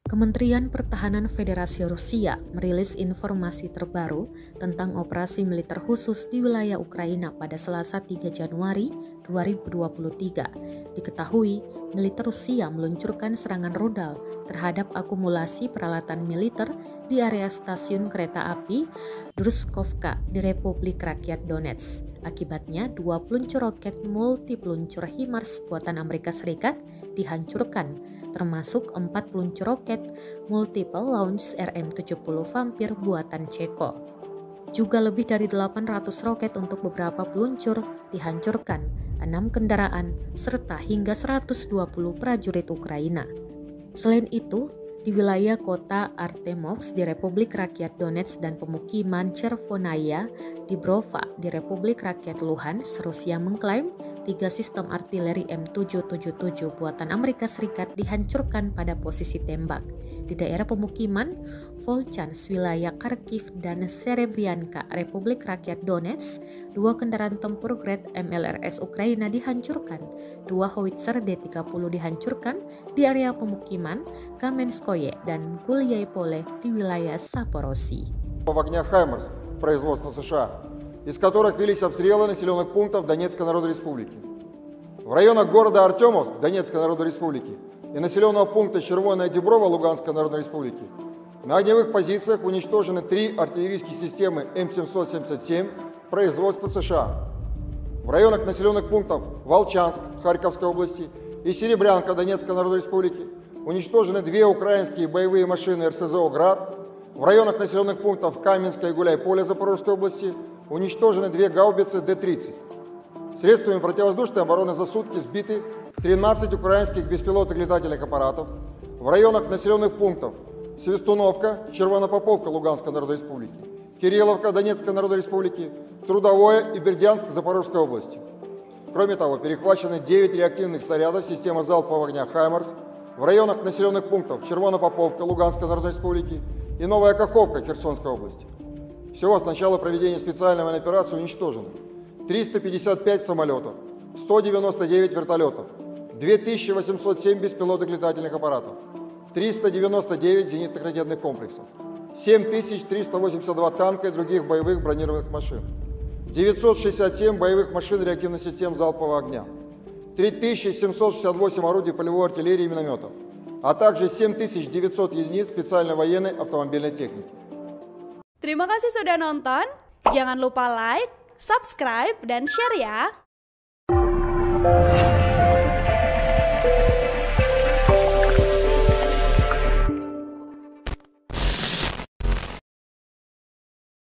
Kementerian Pertahanan Federasi Rusia merilis informasi terbaru tentang operasi militer khusus di wilayah Ukraina pada Selasa 3 Januari 2023. Diketahui, militer Rusia meluncurkan serangan rudal terhadap akumulasi peralatan militer di area stasiun kereta api Druzhkovka di Republik Rakyat Donetsk. Akibatnya, 2 peluncur roket multi-peluncur HIMARS buatan Amerika Serikat dihancurkan, termasuk 4 peluncur roket multiple launch RM-70 Vampir buatan Ceko. Juga lebih dari 800 roket untuk beberapa peluncur dihancurkan, 6 kendaraan, serta hingga 120 prajurit Ukraina. Selain itu, di wilayah kota Artemovsk di Republik Rakyat Donetsk dan pemukiman Chervonaya di Brova di Republik Rakyat Luhansk, Rusia mengklaim 3 sistem artileri M777 buatan Amerika Serikat dihancurkan pada posisi tembak. Di daerah pemukiman Volchansk, wilayah Kharkiv dan Serebrianka, Republik Rakyat Donetsk, 2 kendaraan tempur grade MLRS Ukraina dihancurkan, 2 howitzer D-30 dihancurkan di area pemukiman Kamenskoye dan Gulyaipole di wilayah Zaporozhye. В огня «Хаймарс» производства США, из которых велись обстрелы населенных пунктов Донецкой Народной Республики. В районах города Артемовск Донецкой Народной Республики и населенного пункта Червоная Деброва Луганской Народной Республики на огневых позициях уничтожены 3 артиллерийские системы М777 производства США. В районах населенных пунктов Волчанск Харьковской области и Серебрянка Донецкой Народной Республики уничтожены 2 украинские боевые машины РСЗО «Град». В районах населенных пунктов Каменское и Гуляйполе Запорожской области уничтожены 2 гаубицы Д-30. Средствами противовоздушной обороны за сутки сбиты 13 украинских беспилотных летательных аппаратов. В районах населенных пунктов Свистуновка, Червонопоповка Луганской Народной Республики, Кирилловка Донецкой Народной Республики, Трудовое и Бердянск Запорожской области. Кроме того, перехвачены 9 реактивных снарядов системы залпового огня «Хаймарс» в районах населенных пунктов Червонопоповка Луганской Народной Республики и Новая Каховка Херсонской области. Всего с начала проведения специальной военной операции уничтожено 355 самолетов, 199 вертолетов, 2807 беспилотных летательных аппаратов, 399 зенитных ракетных комплексов, 7382 танка и других боевых бронированных машин, 967 боевых машин реактивных систем залпового огня, 3768 орудий полевой артиллерии и минометов, а также 7900 единиц специальной военной автомобильной техники. Terima kasih sudah nonton. Jangan lupa like, subscribe, dan share ya.